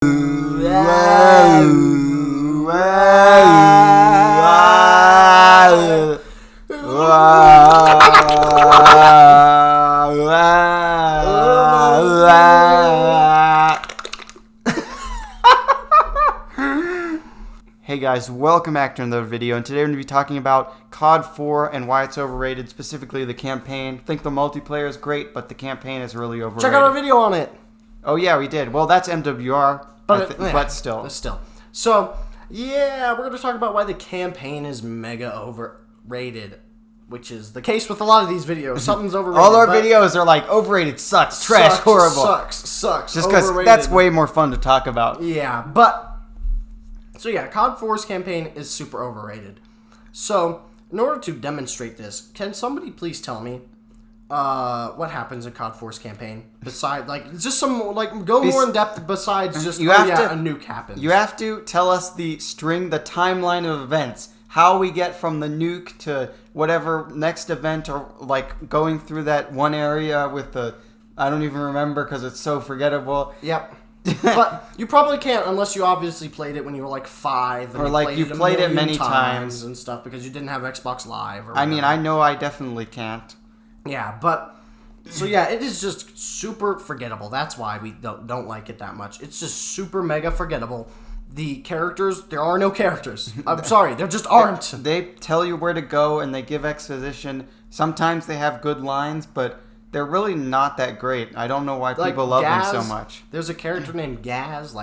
Hey guys, welcome back to another video, and today we're going to be talking about COD 4 and why it's overrated, specifically the campaign. I think the multiplayer is great, but the campaign is really overrated. Check out our video on it. Oh yeah, we did. Well, that's MWR, but still. So, yeah, we're going to talk about why the campaign is mega overrated, which is the case with a lot of these videos. Something's overrated. All our videos are like, overrated, sucks, trash, horrible. Sucks, just because that's way more fun to talk about. Yeah, but... So yeah, COD 4's campaign is super overrated. So, in order to demonstrate this, can somebody please tell me what happens in COD 4's campaign? Besides, just some, go more in depth besides just, a nuke happens. You have to tell us the timeline of events. How we get from the nuke to whatever next event, or, going through that one area with the... I don't even remember because it's so forgettable. Yep. But you probably can't unless you obviously played it when you were 5. And or you played it many times and stuff because you didn't have Xbox Live. Or I mean, I know I definitely can't. Yeah, but so yeah, it is just super forgettable. That's why we don't like it that much. It's just super mega forgettable. The characters, there are no characters. I'm sorry, there just aren't. They tell you where to go and they give exposition. Sometimes they have good lines, but they're really not that great. I don't know why people love them so much. There's a character named Gaz.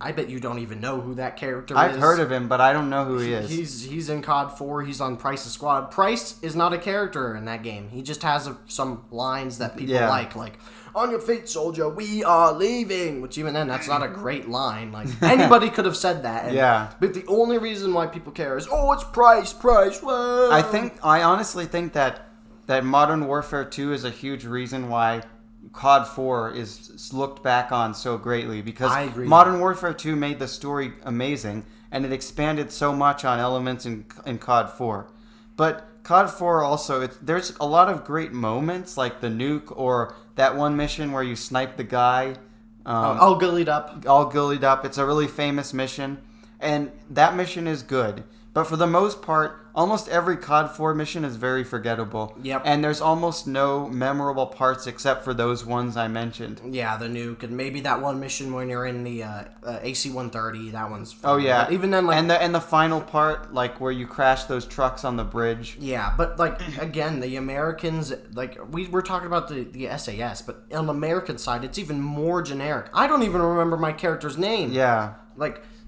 I bet you don't even know who that character is. I've heard of him, but I don't know who he is. He's in COD 4. He's on Price's squad. Price is not a character in that game. He just has some lines that people like, "On your feet, soldier, we are leaving." Which even then, that's not a great line. Anybody could have said that. But the only reason why people care is, oh, it's Price. Whoa. I honestly think that Modern Warfare 2 is a huge reason why COD 4 is looked back on so greatly, because I agree. Modern Warfare 2 made the story amazing, and it expanded so much on elements in COD 4. But COD 4 also, there's a lot of great moments, like the nuke, or that one mission where you snipe the guy. All gillied up. All gillied up. It's a really famous mission, and that mission is good. But for the most part, almost every COD 4 mission is very forgettable. Yep. And there's almost no memorable parts except for those ones I mentioned. Yeah, the nuke, and maybe that one mission when you're in the AC-130, that one's fun. Oh, yeah. But even then, and the final part, where you crash those trucks on the bridge. Yeah, but, again, the Americans, we were talking about the SAS, but on the American side, it's even more generic. I don't even remember my character's name. Yeah.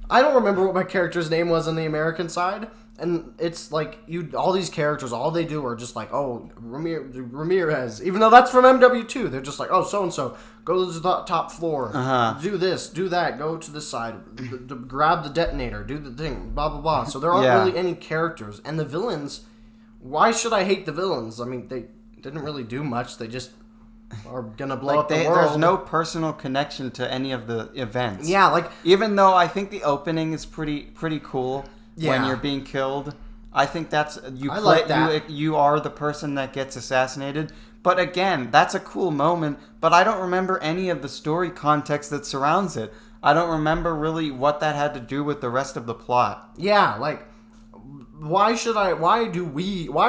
I don't remember what my character's name was on the American side, and it's all these characters, all they do are just Ramirez, even though that's from MW2. They're just so-and-so, go to the top floor, do this, do that, go to this side, grab the detonator, do the thing, blah, blah, blah. So there aren't really any characters. And the villains, why should I hate the villains? I mean, they didn't really do much. They just... are gonna blow up the world. There's no personal connection to any of the events. Yeah, even though I think the opening is pretty cool when you're being killed. I think that's you are the person that gets assassinated. But again, that's a cool moment. But I don't remember any of the story context that surrounds it. I don't remember really what that had to do with the rest of the plot. Yeah, why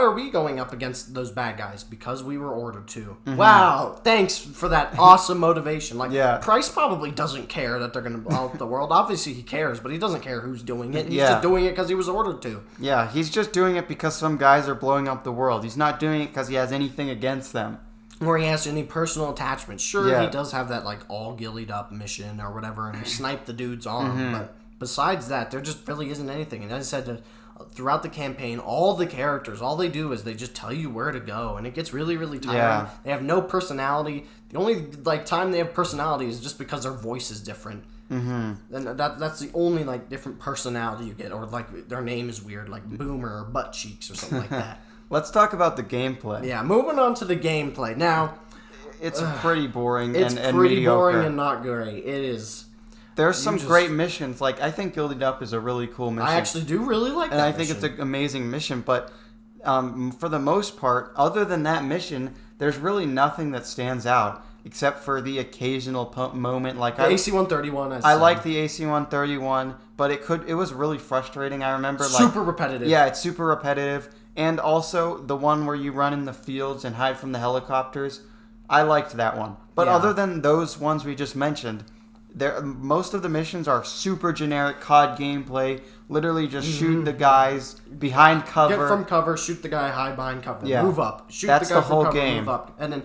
are we going up against those bad guys? Because we were ordered to. Mm-hmm. Wow, thanks for that awesome motivation. Price probably doesn't care that they're going to blow up the world. Obviously he cares, but he doesn't care who's doing it. He's just doing it because he was ordered to. Yeah, he's just doing it because some guys are blowing up the world. He's not doing it because he has anything against them. Or he has any personal attachment. Sure, he does have that all gillied up mission or whatever, and he sniped the dude's arm. But besides that, there just really isn't anything. And as I said, throughout the campaign, all the characters, all they do is they just tell you where to go, and it gets really, really tiring. Yeah. They have no personality. The only time they have personality is just because their voice is different. Mm-hmm. And that's the only different personality you get, or their name is weird, like Boomer or Butt Cheeks or something like that. Let's talk about the gameplay. Yeah, moving on to the gameplay now. It's pretty boring. It's and pretty mediocre. boring and not great. It is. There's some great missions. I think Gilded Up is a really cool mission. I actually do really like that and I think it's an amazing mission, but for the most part, other than that mission, there's really nothing that stands out. except for the occasional moment. Like the AC-131. I like the AC-131, but it was really frustrating. I remember super repetitive. Yeah, it's super repetitive, and also the one where you run in the fields and hide from the helicopters. I liked that one, but other than those ones we just mentioned, most of the missions are super generic COD gameplay. Literally just shoot the guys behind cover. Get from cover, shoot the guy, hide behind cover, move up. Shoot That's the guy the whole from cover, game. move up. And then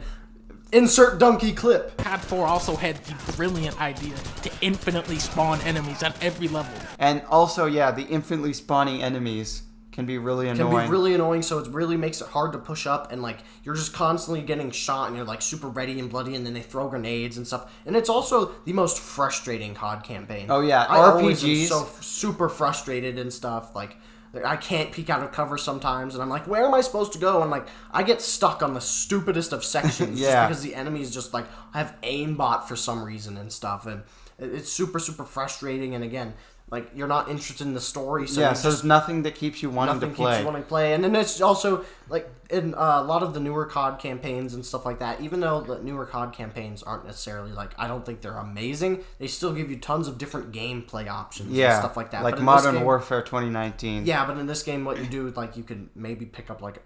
insert donkey clip. COD 4 also had the brilliant idea to infinitely spawn enemies at every level. And also, the infinitely spawning enemies can be really annoying. So it really makes it hard to push up, and like you're just constantly getting shot, and you're like super ready and bloody, and then they throw grenades and stuff. And it's also the most frustrating COD campaign. Oh yeah, I RPGs always am so super frustrated and stuff. Like I can't peek out of cover sometimes, and I'm like, where am I supposed to go? And like I get stuck on the stupidest of sections just because the enemies just like have aimbot for some reason and stuff, and it's super frustrating. And again, like you're not interested in the story, so there's nothing that keeps you wanting to play. And then it's also like in a lot of the newer COD campaigns and stuff like that. Even though the newer COD campaigns aren't necessarily like, I don't think they're amazing, they still give you tons of different gameplay options and stuff like that. Like Modern Warfare 2019. Yeah, but in this game, what you do, like you can maybe pick up like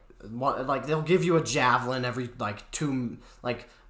they'll give you a javelin every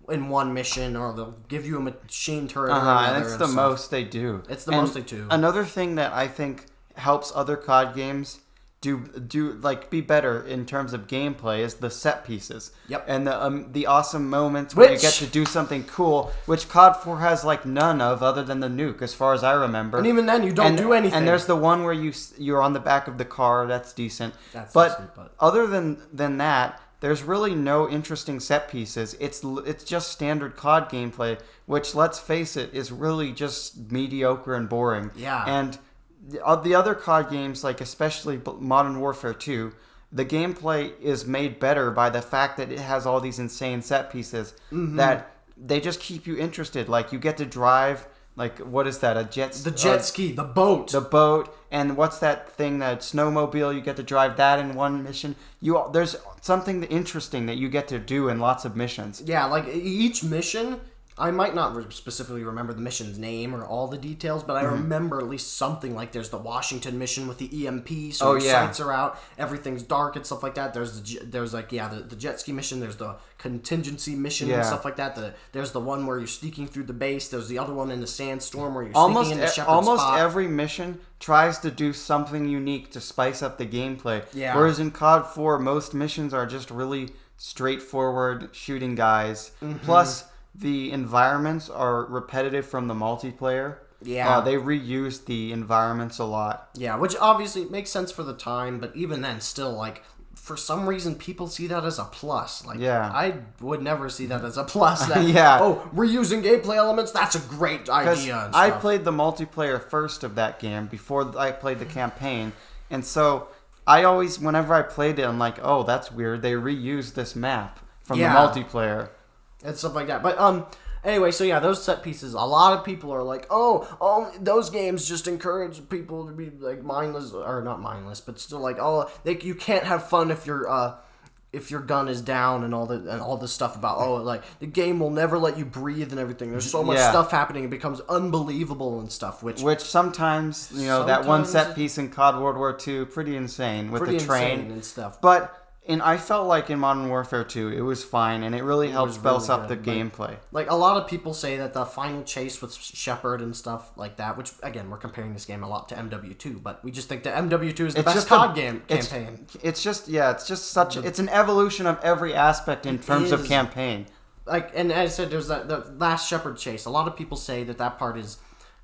in one mission, or they'll give you a machine turret. And it's the most they do. It's the most they do. Another thing that I think helps other COD games do like be better in terms of gameplay is the set pieces. Yep. And the awesome moments where you get to do something cool, which COD 4 has like none of other than the nuke, as far as I remember. And even then, you don't do anything. And there's the one where you're on the back of the car. That's decent. That's but decent, other than that, there's really no interesting set pieces. It's just standard COD gameplay, which, let's face it, is really just mediocre and boring. Yeah. And the other COD games, like especially Modern Warfare 2, the gameplay is made better by the fact that it has all these insane set pieces that they just keep you interested. Like you get to drive. Like, what is that? The jet ski, the boat. The boat, and what's that thing, that snowmobile? You get to drive that in one mission. There's something interesting that you get to do in lots of missions. Yeah, like each mission, I might not specifically remember the mission's name or all the details, but I remember at least something. Like there's the Washington mission with the EMP, so your sights are out, everything's dark and stuff like that. There's the jet ski mission. There's the contingency mission and stuff like that. There's the one where you're sneaking through the base. There's the other one in the sandstorm where you're sneaking into Shepard's almost spot. Every mission tries to do something unique to spice up the gameplay. Yeah. Whereas in COD 4, most missions are just really straightforward shooting guys. Plus, the environments are repetitive from the multiplayer. Yeah. They reuse the environments a lot. Yeah, which obviously makes sense for the time, but even then, still, like, for some reason, people see that as a plus. Like, I would never see that as a plus. That, oh, we're using gameplay elements? That's a great idea. And I played the multiplayer first of that game before I played the campaign. And so I always, whenever I played it, I'm like, oh, that's weird. They reused this map from the multiplayer. And stuff like that. But, anyway, so yeah, those set pieces, a lot of people are like, oh, those games just encourage people to be, like, mindless, or not mindless, but still like, you can't have fun if your gun is down and all the stuff about, like, the game will never let you breathe and everything. There's so much stuff happening, it becomes unbelievable and stuff, which sometimes, that one set piece in COD World War II, pretty insane with the train and stuff. But I felt like in Modern Warfare 2, it was fine, and it really helped spice up the gameplay. Like, a lot of people say that the final chase with Shepard and stuff like that, which, again, we're comparing this game a lot to MW2, but we just think that MW2 is the best COD campaign. It's an evolution of every aspect in terms of campaign. Like, and as I said, there's the last Shepard chase. A lot of people say that part is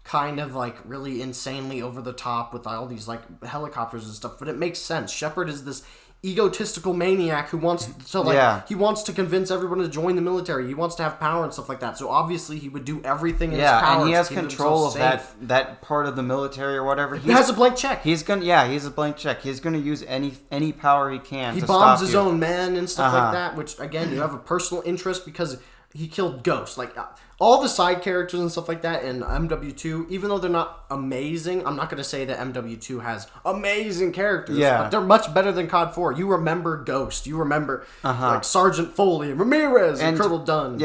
kind of, like, really insanely over the top with all these, like, helicopters and stuff, but it makes sense. Shepard is this egotistical maniac who wants to he wants to convince everyone to join the military. He wants to have power and stuff like that. So obviously he would do everything in his power. And he has control of that part of the military or whatever. He has a blank check. He's a blank check. He's gonna use any power he can. He bombs his own men and stuff like that. Which again, you have a personal interest because he killed Ghost. Like all the side characters and stuff like that in MW2, even though they're not amazing, I'm not going to say that MW2 has amazing characters, but they're much better than COD 4. You remember Ghost. You remember like Sergeant Foley, Ramirez, and Colonel Dunn.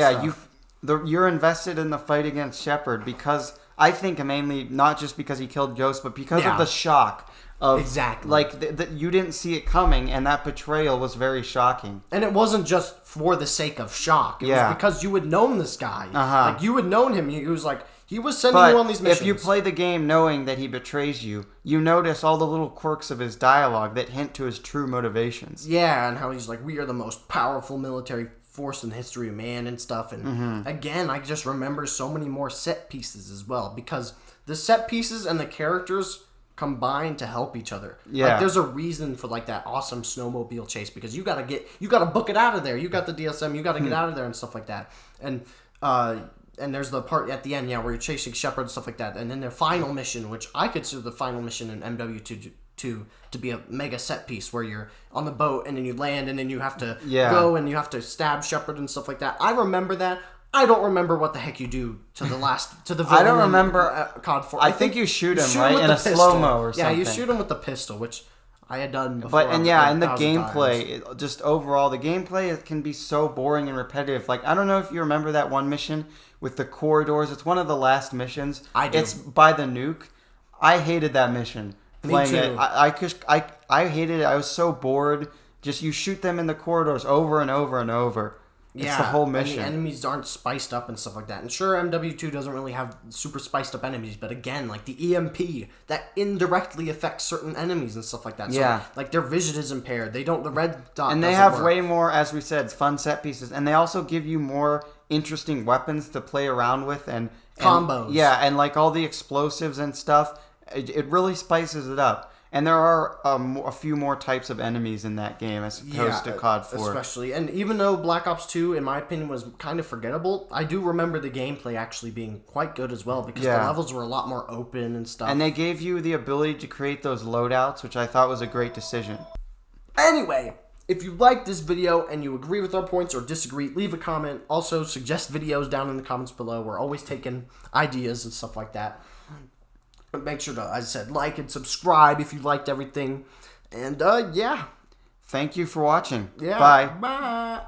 you're invested in the fight against Shepard because I think mainly not just because he killed Ghost, but because of the shock of exactly like you didn't see it coming, and that betrayal was very shocking. And it wasn't just for the sake of shock. It was because you had known this guy. Like you had known him. He was like he was sending you on these missions. If you play the game knowing that he betrays you, you notice all the little quirks of his dialogue that hint to his true motivations. Yeah, and how he's like, we are the most powerful military force in the history of man and stuff. And again, I just remember so many more set pieces as well, because the set pieces and the characters combine to help each other. Yeah. Like, there's a reason for like that awesome snowmobile chase, because you gotta book it out of there. You got the DSM, you gotta get out of there and stuff like that. And there's the part at the end, where you're chasing Shepard and stuff like that. And then the final mission, which I consider the final mission in MW2 to be a mega set piece, where you're on the boat and then you land and then you have to go and you have to stab Shepard and stuff like that. I remember that. I don't remember what the heck you do to the villain. I don't remember COD 4. I think you shoot him right in a slow-mo or something. Yeah, you shoot him with the pistol, which I had done before. But, and in the gameplay, just overall, the gameplay can be so boring and repetitive. Like, I don't know if you remember that one mission with the corridors. It's one of the last missions. I do. It's by the nuke. I hated that mission. Me too. I hated it. I was so bored. Just you shoot them in the corridors over and over and over. It's the whole mission. And the enemies aren't spiced up and stuff like that. And sure, MW2 doesn't really have super spiced up enemies, but again, like the EMP, that indirectly affects certain enemies and stuff like that. So, like their vision is impaired. The red dot and they have way more, as we said, fun set pieces. And they also give you more interesting weapons to play around with. And combos. Yeah, and like all the explosives and stuff. It really spices it up. And there are a few more types of enemies in that game as opposed to COD 4. Especially. And even though Black Ops 2, in my opinion, was kind of forgettable, I do remember the gameplay actually being quite good as well, because the levels were a lot more open and stuff. And they gave you the ability to create those loadouts, which I thought was a great decision. Anyway, if you liked this video and you agree with our points or disagree, leave a comment. Also, suggest videos down in the comments below. We're always taking ideas and stuff like that. But make sure to, as I said, like and subscribe if you liked everything. And, Thank you for watching. Yeah. Bye. Bye.